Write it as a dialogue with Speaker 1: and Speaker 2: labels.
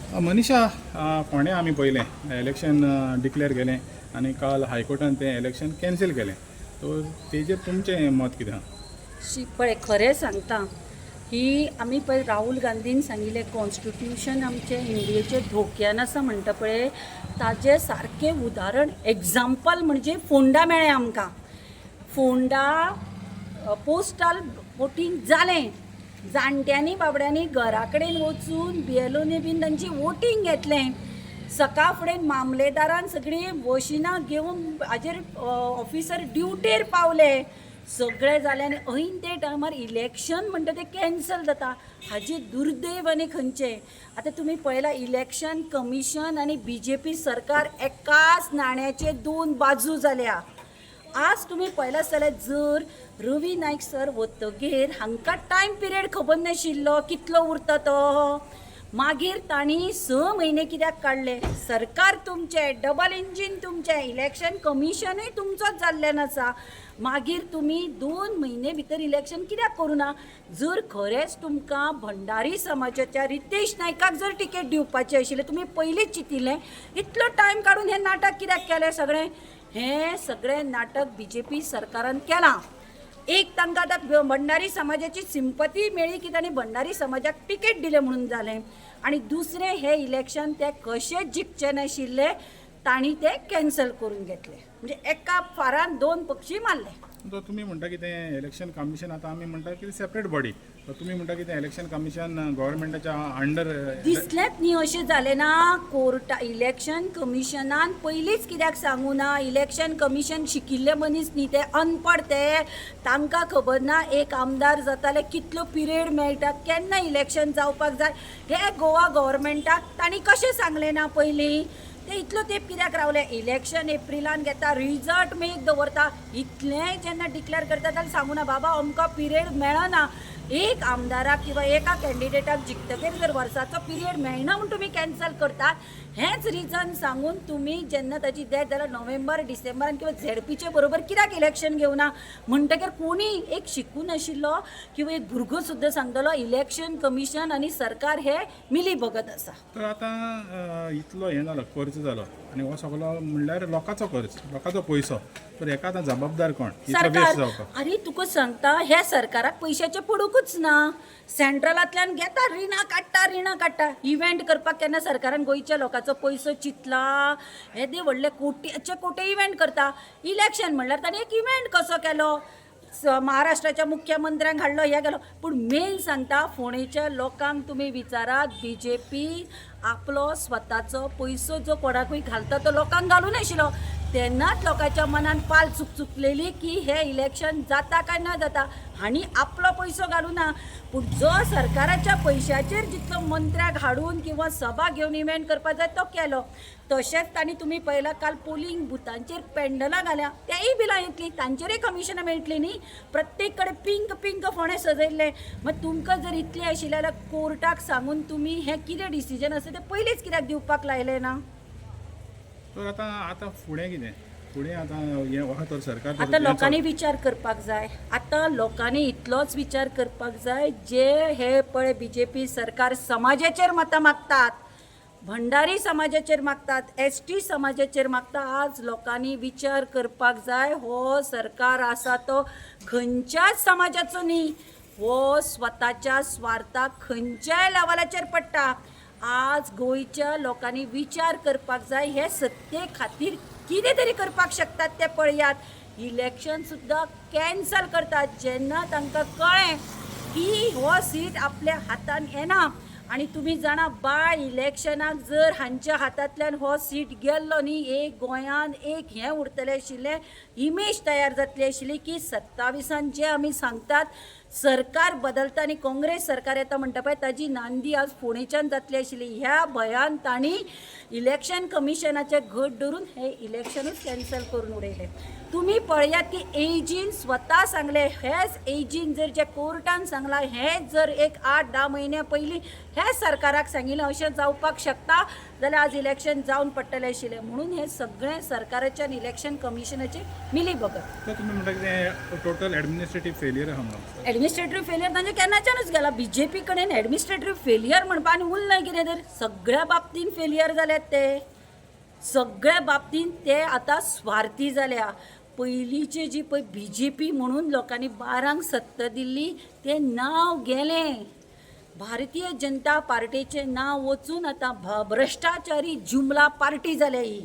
Speaker 1: मनीषा, फोंड्या आमी पयलें इलेक्शन डिक्लेअर केलें आनी काल हायकोर्टान तें इलेक्शन कॅन्सल केलें. सो तेजेर तुमचें मत कितें आहा?
Speaker 2: पळय खरें सांगता, ही आमी पळय राहुल गांधीन सांगिल्लें कॉन्स्टिट्यूशन आमचें इंडियेचें धोक्यान आसा म्हणटा पळय, ताजें सारकें उदाहरण एग्जाम्पल म्हणजे फोंडा मेळ्ळें आमकां. फोंडा पोस्टल वोटींग जालें, जाणट्यांनी बाबड्यांनी घरा कडेन वचून बिएलओनी बीन तांची वोटींग घेतलें. सकाळ फुडें मामलेदारान सगळीं वशिनां घेवन हाजेर ऑफिसर ड्युटेर पावले. सगळें जालें आनी ऐन ते टायमार इलेक्शन म्हणटा तें कॅन्सल जाता. हाजें दुर्दैव आनी खंयचें. आतां तुमी पळयलां इलेक्शन कमिशन आनी BJP सरकार एकाच नाण्याचे दोन बाजू जाल्या. आज तुम्ही पळयलां जाल्यार जर रवी नायक सर वतगीर हांकां टायम पिरियड खबर नाशिल्लो कितलो उरता तो. मागीर तांणी 6 म्हयने कित्याक काडले. सरकार तुमचें, डबल इंजीन तुमचें, इलेक्शन कमिशनूय तुमचोच जाल्ल्यान आसा. मागीर तुमी 2 म्हयने भितर इलेक्शन कित्याक करूना? जर खरेंच तुमकां भंडारी समाजाच्या रितेश नायकाक जर टिकेट दिवपाची आशिल्ली, तुमी पयलींच चिंतिल्लें. इतलो टायम काडून हें नाटक कित्याक केलें सगळें? हें सगळें नाटक BJP सरकारान केलां. एक तांकां आतां भंडारी समाजाची सिंपती मेळ्ळी की तांणी भंडारी समाजाक टिकेट दिलें म्हणून जालें. आनी दुसरें हें इलेक्शन ते कशेंच जिखचे नाशिल्ले, तांणी तें कॅन्सल करून घेतलें. म्हणजे एका फारान 2 पक्षी मारले.
Speaker 1: तो तुमी म्हणटा की तें इलेक्शन कमिशन आतां आमी म्हणटा की सेपरेट बॉडी. तुमी म्हणटा की तें इलेक्शन कमिशन गव्हर्मेंटाच्या अंडर
Speaker 2: दिसलेंच न्ही अशें जालें ना. इलेक्शन कमिशनान पयलींच कित्याक सांगूं ना, इलेक्शन कमिशन शिकिल्ले मनीस न्ही ते, अनपड ते. तांकां खबर ना एक आमदार जाताले कितलो पिरियड मेळटा, केन्ना इलेक्शन जावपाक जाय. हे गोवा गव्हर्मेंटाक तांणी कशें सांगलें ना पयलीं. ते इतलो तेंप कित्याक रावले? इलेक्शन एप्रिलान घेता, रिजल्ट मेक दवरता. इतलें जेन्ना डिक्लेअर करता जाल्यार सांगूं ना बाबा अमको पिरियड मेळना. एक आमदाराक किंवा एका कॅन्डिडेटाक जिखतकीर जर वर्साचो पिरियड मेळना म्हणून तुमी कॅन्सल करतात. हेंच रिजन सांगून तुमी जेन्ना ताची डेथ जाल्यार नोव्हेंबर डिसेंबरान किंवा झेडपीचे बरोबर कित्याक इलेक्शन घेवना? म्हणटकीर कोणी एक शिकून नाशिल्लो किंवा एक भुरगो सुद्दां सांगतलो इलेक्शन कमिशन आनी सरकार हे मिली भगत आसा.
Speaker 1: तर आतां इतलो हें जालो, खर्च जालो आनी हो सगळो म्हणल्यार लोकांचो खर्च, लोकांचो पयसो. तर हेका आतां जबाबदार कोण? इतलो वेस्ट जावपाक?
Speaker 2: अरे तुका सांगता, ह्या सरकाराक पयशाचें पडूकूच ना. सेंट्रलांतल्यान घेता, रिणां काडटा. इव्हेंट करपाक केन्ना सरकारान गोंयच्या लोकांचो पयसो चिंतला? येदे व्हडले कोट्याचे कोटे इव्हेंट करता. इलेक्शन म्हणल्यार ताणें एक इव्हेंट कसो केलो, महाराष्ट्राच्या मुख्यमंत्र्यांक हाडलो, हे गेलो. पूण मेन सांगता, फोंडेच्या लोकांक तुमी विचारात, BJP आपलो स्वताचो पयसो जो कोणाकूय घालता तो लोकांक घालूं नाशिल्लो. तेन्नाच लोकांच्या मनान पाल चुकचुकलेली की हे इलेक्शन जाता काय ना जाता. हांणी आपलो पयसो घालूं ना. पूण जो सरकाराच्या पयशाचेर जितलो मंत्र्याक हाडून किंवा सभा घेवन इव्हेंट करपाक जाय तो केलो. तशेंच तांणी तुमी पळयलां काल पोलिंग बुथांचेर पेंडलां घाल्या, तेंय बिलां येतलीं, तांचेरय कमिशनां मेळटलीं न्ही. प्रत्येक कडेन पिंक फोंडें सजयल्लें. मागीर तुमकां जर इतलें आशिल्लें जाल्यार कोर्टाक सांगून तुमी हें कितें डिसिजन आसा तें पयलींच कित्याक दिवपाक लायलें ना?
Speaker 1: तर आतां फुडें कितें? फुडें आतां हें हो तर सरकार
Speaker 2: आतां लोकांनी विचार करपाक जाय. आतां लोकांनी इतलोच विचार करपाक जाय, जे हे पळय BJP सरकार समाजाचेर मतां मागतात, भंडारी समाजाचेर मागतात, ST समाजाचेर मागता. आज लोकांनी विचार करपाक जाय, हो सरकार आसा तो खंयच्याच समाजाचो न्ही. हो स्वताच्या स्वार्थाक खंयच्याय लेवलाचेर पडटा. आज गोंयच्या लोकांनी विचार करपाक जाय. हे सत्ते खातीर कितें तरी करपाक शकतात ते पळयात. इलेक्शन सुद्दां कॅन्सल करतात जेन्ना तांकां कळ्ळें की हो सीट आपल्या हातान येना. आनी तुमी जाणा, बाय इलेक्शनाक जर हांच्या हातांतल्यान हो सीट गेल्लो न्ही, एक गोंयान एक हें उरतलें आशिल्लें, इमेज तयार जातली आशिल्ली की 27 जे आमी सांगतात सरकार बदलता आनी काँग्रेस सरकार येता म्हणटा पळय, ताजी नांदी आज फोंडेच्यान जातली आशिल्ली. ह्या भंयान तांणी इलेक्शन कमिशनाचे घट धरून हे इलेक्शनूच कॅन्सल करून उडयलें. तुमी पळयात की एजीन स्वता सांगले, हेच एजीन जर जे कोर्टान सांगलां, हेच जर एक 8-10 म्हयन्या पयलीं हे सरकाराक सांगिल्लें अशें जावपाक शकता जाल्यार आज इलेक्शन जावन पडटलें आशिल्लें. म्हणून हे सगळें सरकाराच्या इलेक्शन कमिशनाची मिली भगत.
Speaker 1: तर तुमी म्हणटा की तें टोटल एडमिनिस्ट्रेटीव फेलियर आहा म्हणून.
Speaker 2: एडमिनिस्ट्रेटिव्ह फेलियर तांचे केन्नाच्यानूच गेला. BJP कडेन एडमिनिस्ट्रेटिव्ह फेलियर म्हणपा आनी उरलें कितें तर. सगळ्या बाबतींत फेलियर जाल्यात ते. सगळ्या बाबतींत ते आतां स्वार्थी जाल्या. पयलींचे जी पळय BJP म्हणून लोकांनी 12 सत्ता दिल्ली तें नांव गेलें. भारतीय जनता पार्टीचें नांव वचून आतां भ्रश्टाचारी जुमला पार्टी जाल्या ही.